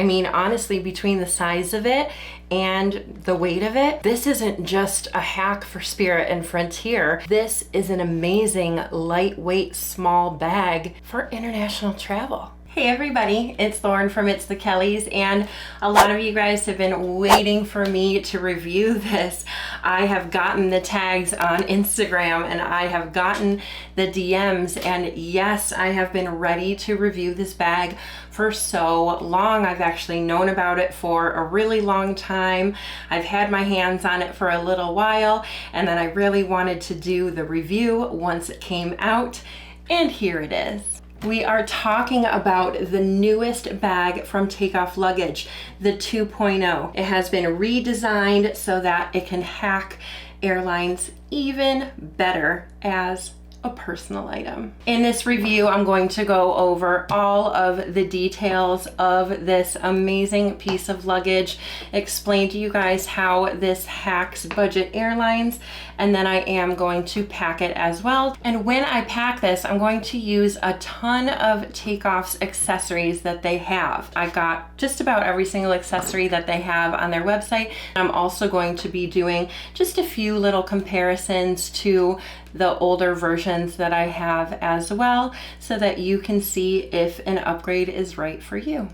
mean, honestly, between the size of it and the weight of it, this isn't just a hack for Spirit and Frontier. This is an amazing, lightweight, small bag for international travel. Hey everybody, it's Lauren from It's the Kellys, and a lot of you guys have been waiting for me to review this. I have gotten the tags on Instagram and I have gotten the DMs, and yes, I have been ready to review this bag for so long. I've actually known about it for a really long time. I've had my hands on it for a little while, and then I really wanted to do the review once it came out, and here it is. We are talking about the newest bag from Take Off Luggage, the 2.0. It has been redesigned so that it can hack airlines even better as a personal item. In this review, I'm going to go over all of the details of this amazing piece of luggage, explain to you guys how this hacks budget airlines, and then I am going to pack it as well. And when I pack this, I'm going to use a ton of Takeoff's accessories that they have. I got just about every single accessory that they have on their website. I'm also going to be doing just a few little comparisons to the older versions that I have as well, so that you can see if an upgrade is right for you.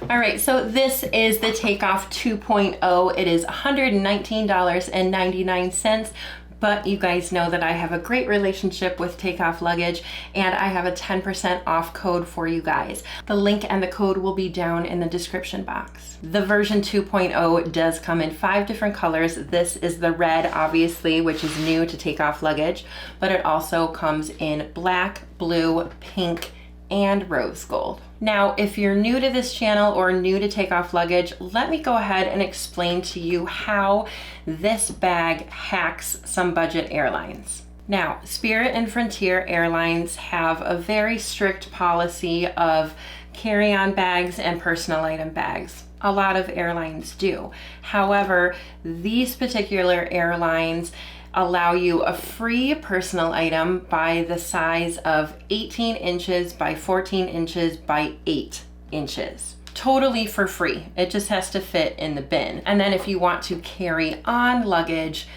All right, so this is the Take Off 2.0. It is $119.99. But you guys know that I have a great relationship with Take Off Luggage, and I have a 10% off code for you guys. The link and the code will be down in the description box. The version 2.0 does come in 5 different colors. This is the red, obviously, which is new to Take Off Luggage, but it also comes in black, blue, pink, and rose gold. Now, if you're new to this channel or new to Take Off Luggage, let me go ahead and explain to you how this bag hacks some budget airlines. Now, Spirit and Frontier Airlines have a very strict policy of carry-on bags and personal item bags. A lot of airlines do. However, these particular airlines allow you a free personal item by the size of 18 inches by 14 inches by 8 inches. Totally for free. It just has to fit in the bin. And then if you want to carry on luggage,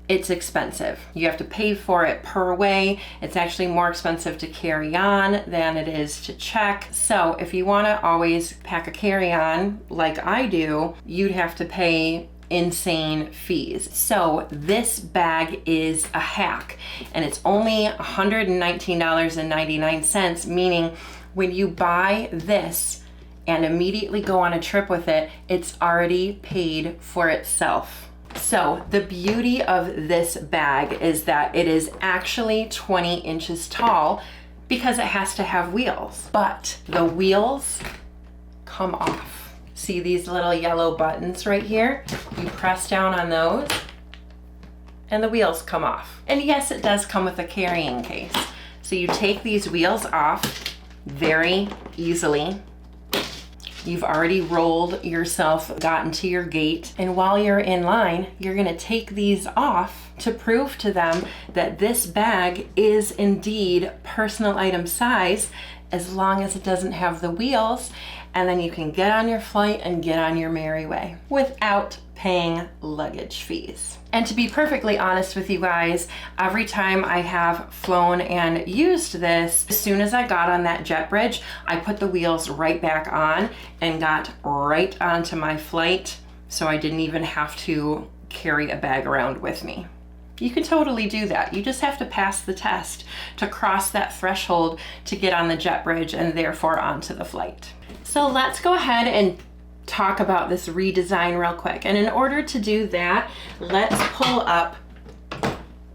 it's expensive. You have to pay for it per way. It's actually more expensive to carry on than it is to check. So if you want to always pack a carry-on like I do, you'd have to pay insane fees. So this bag is a hack, and it's only $119.99, meaning when you buy this and immediately go on a trip with it, it's already paid for itself. So the beauty of this bag is that it is actually 20 inches tall because it has to have wheels, but the wheels come off. See these little yellow buttons right here? You press down on those and the wheels come off. And yes, it does come with a carrying case. So you take these wheels off very easily. You've already rolled yourself, gotten to your gate, and while you're in line, you're gonna take these off to prove to them that this bag is indeed personal item size, as long as it doesn't have the wheels, and then you can get on your flight and get on your merry way without paying luggage fees. And to be perfectly honest with you guys, every time I have flown and used this, as soon as I got on that jet bridge, I put the wheels right back on and got right onto my flight, so I didn't even have to carry a bag around with me. You can totally do that. You just have to pass the test to cross that threshold to get on the jet bridge and therefore onto the flight. So let's go ahead and talk about this redesign real quick. And in order to do that, let's pull up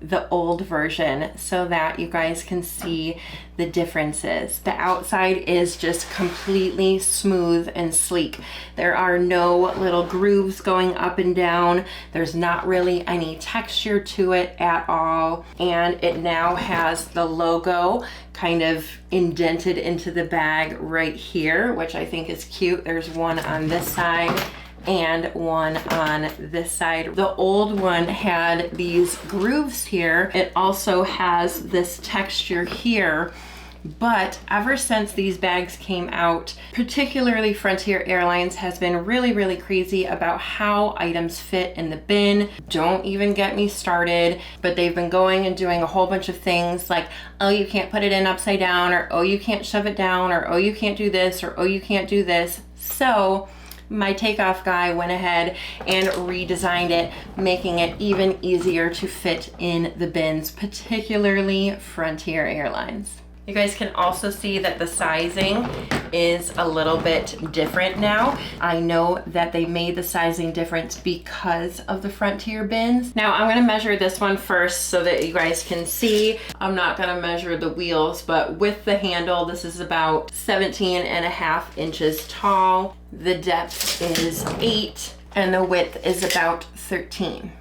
the old version so that you guys can see the differences. The outside is just completely smooth and sleek. There are no little grooves going up and down. There's not really any texture to it at all. And it now has the logo kind of indented into the bag right here, which I think is cute. There's one on this side and one on this side. The old one had these grooves here. It also has this texture here But ever since these bags came out, particularly Frontier Airlines has been really crazy about how items fit in the bin. Don't even get me started, but they've been going and doing a whole bunch of things like, oh, you can't put it in upside down, or oh, you can't shove it down, or oh, you can't do this, or oh, you can't do this. So my takeoff guy went ahead and redesigned it, making it even easier to fit in the bins, particularly Frontier Airlines. You guys can also see that the sizing is a little bit different now. I know that they made the sizing difference because of the Frontier bins. Now I'm gonna measure this one first so that you guys can see. I'm not gonna measure the wheels, but with the handle, this is about 17.5 inches tall. The depth is 8 and the width is about 13.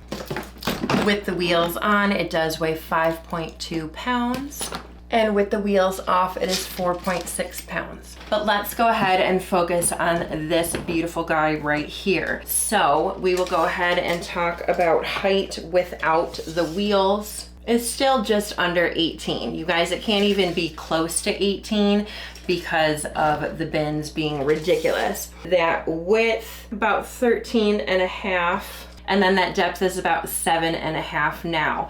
With the wheels on, it does weigh 5.2 pounds. And with the wheels off, it is 4.6 pounds. But let's go ahead and focus on this beautiful guy right here. So we will go ahead and talk about height without the wheels. It's still just under 18. You guys, it can't even be close to 18 because of the bins being ridiculous. That width, about 13.5, and then that depth is about 7.5 now.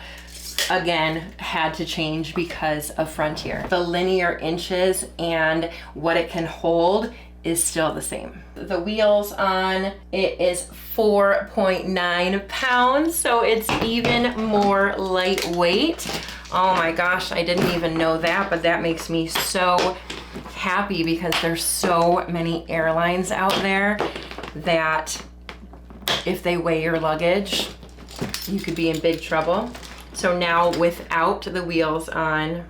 Again, had to change because of Frontier. The linear inches and what it can hold is still the same. The wheels on, it is 4.9 pounds, so it's even more lightweight. Oh my gosh, I didn't even know that, but that makes me so happy because there's so many airlines out there that if they weigh your luggage, you could be in big trouble. So now without the wheels on,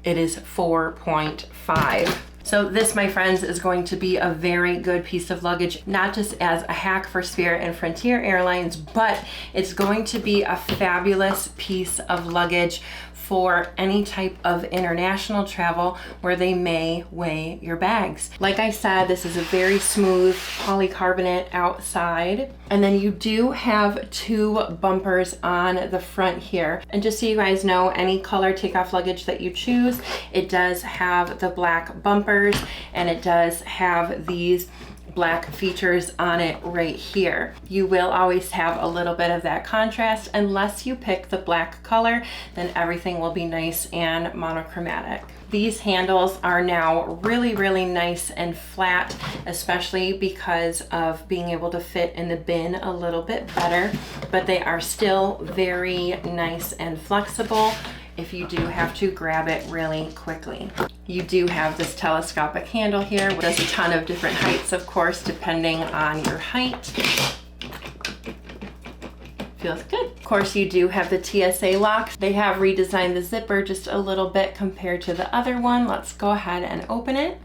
it is 4.5. So this, my friends, is going to be a very good piece of luggage, not just as a hack for Spirit and Frontier Airlines, but it's going to be a fabulous piece of luggage for any type of international travel where they may weigh your bags. Like I said, this is a very smooth polycarbonate outside. And then you do have 2 bumpers on the front here. And just so you guys know, any color takeoff luggage that you choose, it does have the black bumpers and it does have these black features on it right here. You will always have a little bit of that contrast. Unless you pick the black color, then everything will be nice and monochromatic. These handles are now really nice and flat, especially because of being able to fit in the bin a little bit better, but they are still very nice and flexible if you do have to grab it really quickly. You do have this telescopic handle here, which does a ton of different heights, of course, depending on your height. Feels good. Of course, you do have the TSA lock. They have redesigned the zipper just a little bit compared to the other one. Let's go ahead and open it.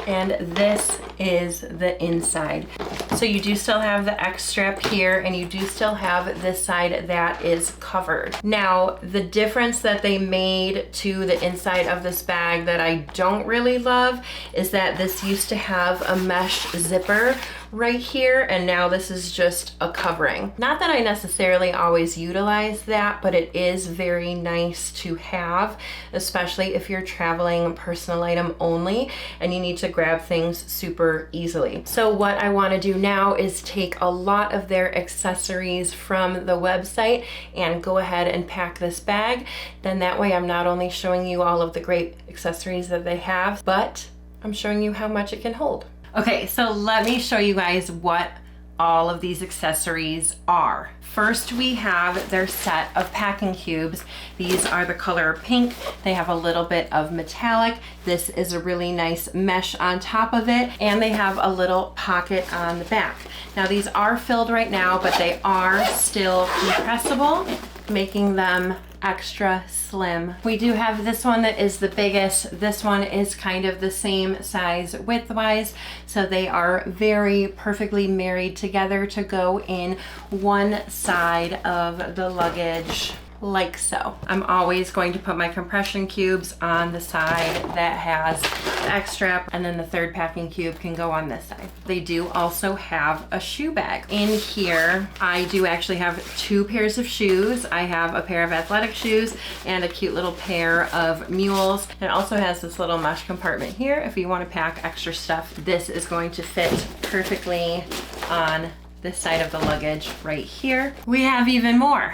And this is the inside. So you do still have the X strap here, and you do still have this side that is covered. Now, the difference that they made to the inside of this bag that I don't really love is that this used to have a mesh zipper right here, and now this is just a covering. Not that I necessarily always utilize that, but it is very nice to have, especially if you're traveling personal item only and you need to grab things super easily. So what I want to do now is take a lot of their accessories from the website and go ahead and pack this bag. Then that way I'm not only showing you all of the great accessories that they have, but I'm showing you how much it can hold. Okay, so let me show you guys what all of these accessories are. First, we have their set of packing cubes. These are the color pink. They have a little bit of metallic. This is a really nice mesh on top of it, and they have a little pocket on the back. Now, these are filled right now, but they are still compressible, making them extra slim. We do have this one that is the biggest. This one is kind of the same size width-wise, so they are very perfectly married together to go in one side of the luggage. like so. I'm always going to put my compression cubes on the side that has the X strap, and then the third packing cube can go on this side. They do also have a shoe bag. In here, I do actually have 2 pairs of shoes. I have a pair of athletic shoes and a cute little pair of mules. It also has this little mesh compartment here if you want to pack extra stuff. This is going to fit perfectly on this side of the luggage right here. We have even more.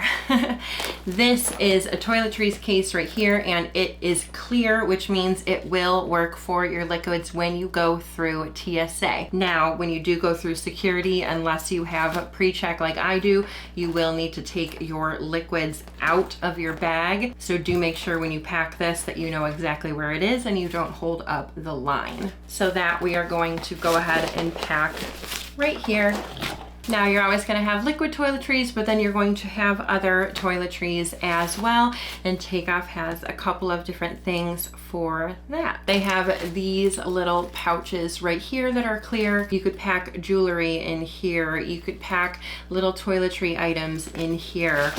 This is a toiletries case right here, and it is clear, which means it will work for your liquids when you go through TSA. Now, when you do go through security, unless you have a pre-check like I do, you will need to take your liquids out of your bag. So do make sure when you pack this that you know exactly where it is and you don't hold up the line. So that we are going to go ahead and pack right here. Now you're always going to have liquid toiletries, but then you're going to have other toiletries as well, and Takeoff has a couple of different things for that. They have these little pouches right here that are clear. You could pack jewelry in here. You could pack little toiletry items in here.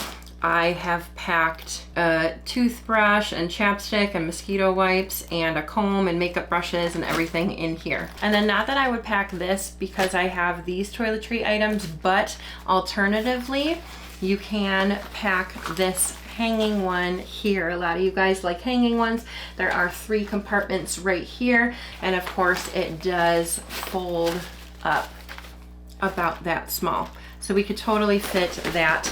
I have packed a toothbrush and chapstick and mosquito wipes and a comb and makeup brushes and everything in here. And then not that I would pack this because I have these toiletry items, but alternatively, you can pack this hanging one here. A lot of you guys like hanging ones. There are 3 compartments right here. And of course it does fold up about that small. So we could totally fit that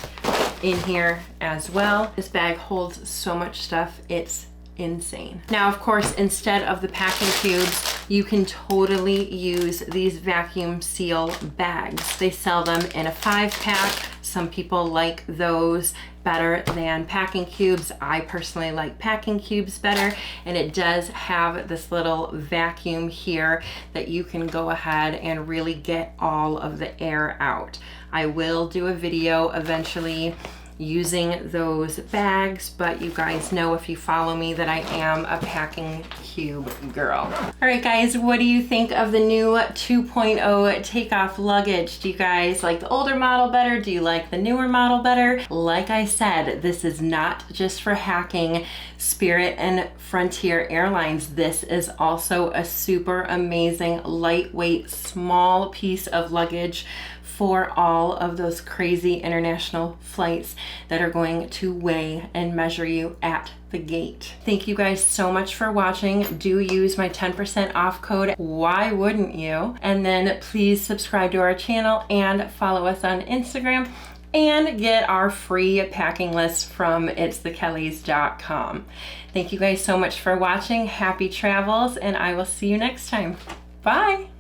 in here as well. This bag holds so much stuff, it's insane. Now, of course, instead of the packing cubes, you can totally use these vacuum seal bags. They sell them in a 5-pack. Some people like those better than packing cubes. I personally like packing cubes better, and it does have this little vacuum here that you can go ahead and really get all of the air out. I will do a video eventually using those bags, but you guys know if you follow me that I am a packing cube girl. All right guys, what do you think of the new 2.0 Takeoff luggage? Do you guys like the older model better? Do you like the newer model better? Like I said, this is not just for hacking Spirit and Frontier Airlines. This is also a super amazing, lightweight, small piece of luggage for all of those crazy international flights that are going to weigh and measure you at the gate. Thank you guys so much for watching. Do use my 10% off code. Why wouldn't you? And then please subscribe to our channel and follow us on Instagram and get our free packing list from itsthekellys.com. Thank you guys so much for watching. Happy travels, and I will see you next time. Bye.